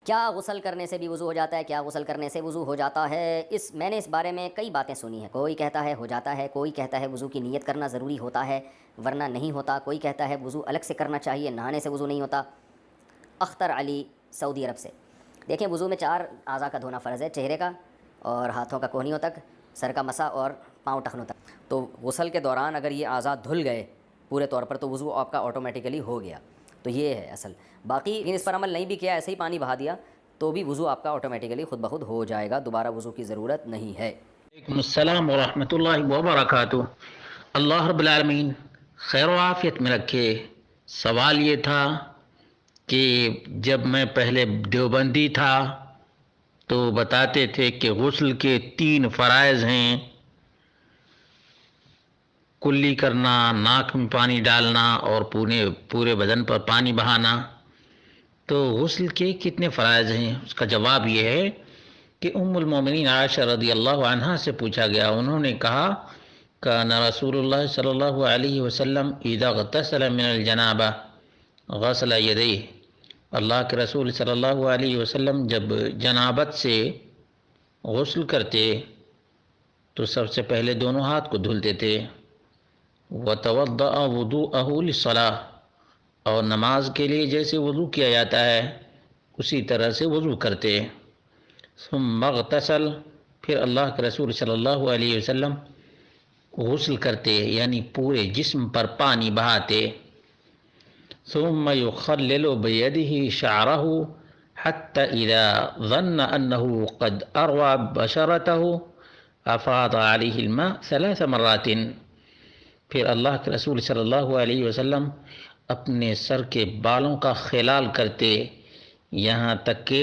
کیا غسل کرنے سے بھی وضو ہو جاتا ہے؟ کیا غسل کرنے سے وضو ہو جاتا ہے؟ میں نے اس بارے میں کئی باتیں سنی ہیں۔ کوئی کہتا ہے ہو جاتا ہے، کوئی کہتا ہے وضو کی نیت کرنا ضروری ہوتا ہے ورنہ نہیں ہوتا، کوئی کہتا ہے وضو الگ سے کرنا چاہیے، نہانے سے وضو نہیں ہوتا۔ اختر علی، سعودی عرب سے۔ دیکھیں، وضو میں 4 اعضاء کا دھونا فرض ہے: چہرے کا اور ہاتھوں کا کونیوں تک، سر کا مسا اور پاؤں ٹخنوں تک۔ تو غسل کے دوران اگر یہ اعضاء دھل گئے پورے طور پر تو وضو آپ کا آٹومیٹیکلی ہو گیا۔ تو یہ ہے اصل باقی اس پر عمل نہیں بھی کیا، ایسے ہی پانی بہا دیا تو بھی وضو آپ کا آٹومیٹیکلی خود بخود ہو جائے گا، دوبارہ وضو کی ضرورت نہیں ہے۔ وعلیکم السلام ورحمۃ اللہ وبرکاتہ۔ اللہ رب العالمین خیر و عافیت میں رکھے۔ سوال یہ تھا کہ جب میں پہلے دیوبندی تھا تو بتاتے تھے کہ غسل کے 3 فرائض ہیں: کلی کرنا، ناک میں پانی ڈالنا اور پورے بدن پر پانی بہانا۔ تو غسل کے کتنے فرائض ہیں؟ اس کا جواب یہ ہے کہ ام المومنین عائشہ رضی اللہ عنہا سے پوچھا گیا، انہوں نے کہا کان رسول اللہ صلی اللہ علیہ وسلم اذا اغتسل من الجنابہ غسل یدیہ، اللہ کے رسول صلی اللہ علیہ وسلم جب جنابت سے غسل کرتے تو سب سے پہلے دونوں ہاتھ کو دھلتے تھے۔ وتوضأ وضوءہ للصلاۃ، اور نماز کے لیے جیسے وضو کیا جاتا ہے اسی طرح سے وضو کرتے۔ ثم اغتسل، پھر اللہ کے رسول صلی اللہ علیہ وسلم غسل کرتے یعنی پورے جسم پر پانی بہاتے۔ ثم يخلل بيده شعره حتى إذا ظن أنه قد أروى بشرته أفاض عليه الماء 3 مرات، پھر اللہ کے رسول صلی اللہ علیہ وسلم اپنے سر کے بالوں کا خلال کرتے یہاں تک کہ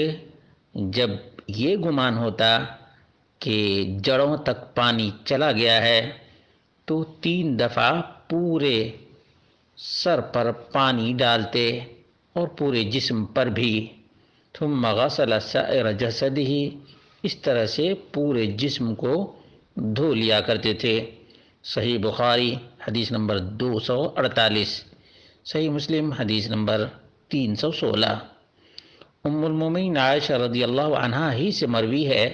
جب یہ گمان ہوتا کہ جڑوں تک پانی چلا گیا ہے تو 3 دفعہ پورے سر پر پانی ڈالتے اور پورے جسم پر بھی۔ ثم غسل سائر جسدہ، اس طرح سے پورے جسم کو دھو لیا کرتے تھے۔ صحیح بخاری حدیث نمبر 248، صحیح مسلم حدیث نمبر 316۔ ام المومنین عائشہ رضی اللہ عنہا ہی سے مروی ہے،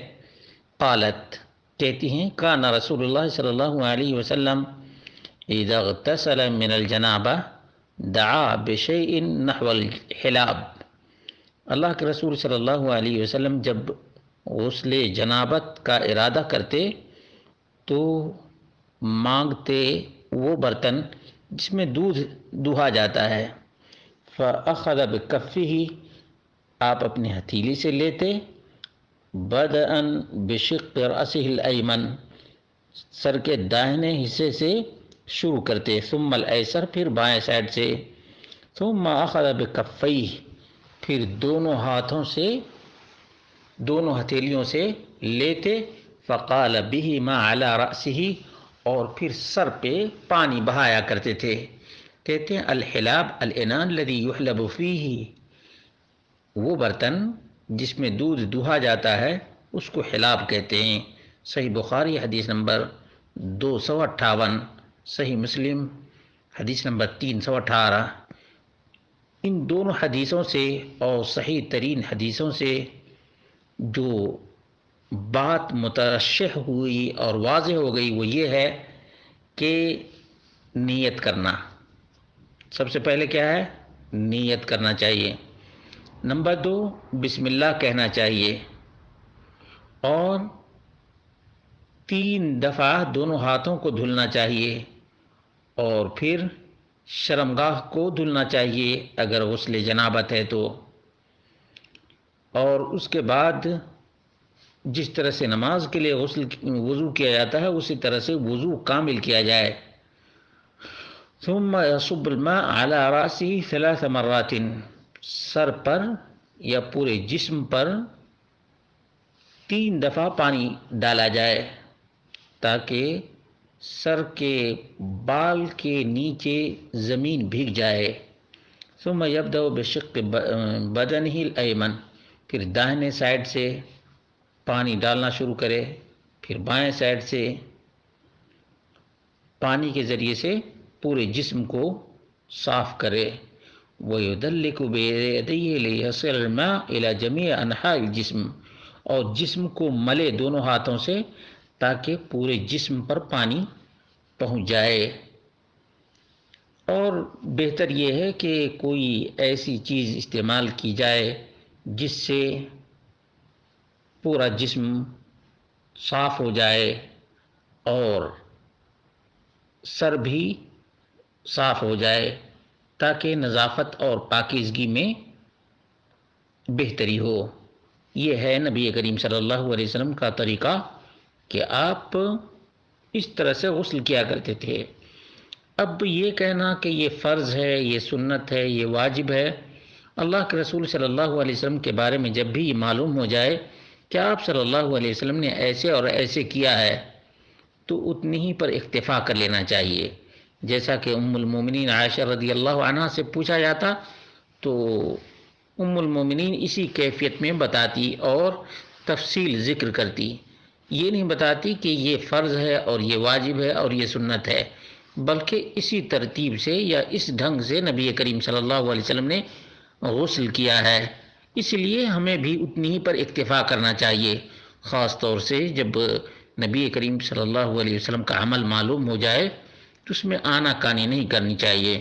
قالت، کہتی ہیں کان رسول اللہ صلی اللہ علیہ وسلم اذا اغتسل من الجنابہ دعا بشیء نحو الحلاب، اللہ کے رسول صلی اللہ علیہ وسلم جب غسل جنابت کا ارادہ کرتے تو مانگتے وہ برتن جس میں دودھ دہا جاتا ہے۔ فأخذ بکفہ، آپ اپنی ہتھیلی سے لیتے، بدءا بشق رأسہ الایمن، سر کے داہنے حصے سے شروع کرتے، ثم الایسر، پھر بائیں سائڈ سے، ثم اخذ بکفیہ، پھر دونوں ہاتھوں سے، دونوں ہتھیلیوں سے لیتے، فقال بہما علی رأسہ، اور پھر سر پہ پانی بہایا کرتے تھے۔ کہتے ہیں الحلاب الانان الذی یحلب فیہ، وہ برتن جس میں دودھ دہا جاتا ہے اس کو حلاب کہتے ہیں۔ صحیح بخاری حدیث نمبر 258، صحیح مسلم حدیث نمبر 318۔ ان دونوں حدیثوں سے اور صحیح ترین حدیثوں سے جو بات مترشح ہوئی اور واضح ہو گئی وہ یہ ہے کہ نیت کرنا، سب سے پہلے کیا ہے؟ نیت کرنا چاہیے۔ نمبر 2، بسم اللہ کہنا چاہیے، اور 3 دفعہ دونوں ہاتھوں کو دھلنا چاہیے، اور پھر شرمگاہ کو دھلنا چاہیے اگر غسل جنابت ہے تو، اور اس کے بعد جس طرح سے نماز کے لیے وضو کیا جاتا ہے اسی طرح سے وضو کامل کیا جائے۔ ثم يصب الماء على رأسه 3 مرات، سر پر یا پورے جسم پر 3 دفعہ پانی ڈالا جائے تاکہ سر کے بال کے نیچے زمین بھیگ جائے۔ ثم يبدأ بشق بدنه الایمن، پھر داہنے سائڈ سے پانی ڈالنا شروع کرے، پھر بائیں سائڈ سے پانی کے ذریعے سے پورے جسم کو صاف کرے۔ وَيُدَلِّكُ بِيَدَيْهِ لِيَصِلَ الْمَاءُ إِلَى جَمِيعِ أَنْحَاءِ الْجِسْمِ، اور جسم کو ملے دونوں ہاتھوں سے تاکہ پورے جسم پر پانی پہنچ جائے۔ اور بہتر یہ ہے کہ کوئی ایسی چیز استعمال کی جائے جس سے پورا جسم صاف ہو جائے اور سر بھی صاف ہو جائے، تاکہ نظافت اور پاکیزگی میں بہتری ہو۔ یہ ہے نبی کریم صلی اللہ علیہ وسلم کا طریقہ کہ آپ اس طرح سے غسل کیا کرتے تھے۔ اب یہ کہنا کہ یہ فرض ہے، یہ سنت ہے، یہ واجب ہے، اللہ کے رسول صلی اللہ علیہ وسلم کے بارے میں جب بھی یہ معلوم ہو جائے کہ آپ صلی اللہ علیہ وسلم نے ایسے اور ایسے کیا ہے تو اتنی ہی پر اکتفا کر لینا چاہیے۔ جیسا کہ ام المومنین عائشہ رضی اللہ عنہا سے پوچھا جاتا تو ام المومنین اسی کیفیت میں بتاتی اور تفصیل ذکر کرتی، یہ نہیں بتاتی کہ یہ فرض ہے اور یہ واجب ہے اور یہ سنت ہے، بلکہ اسی ترتیب سے یا اس ڈھنگ سے نبی کریم صلی اللہ علیہ وسلم نے غسل کیا ہے۔ اس لیے ہمیں بھی اتنی ہی پر اکتفا کرنا چاہیے، خاص طور سے جب نبی کریم صلی اللہ علیہ وسلم کا عمل معلوم ہو جائے تو اس میں آنا کانی نہیں کرنی چاہیے۔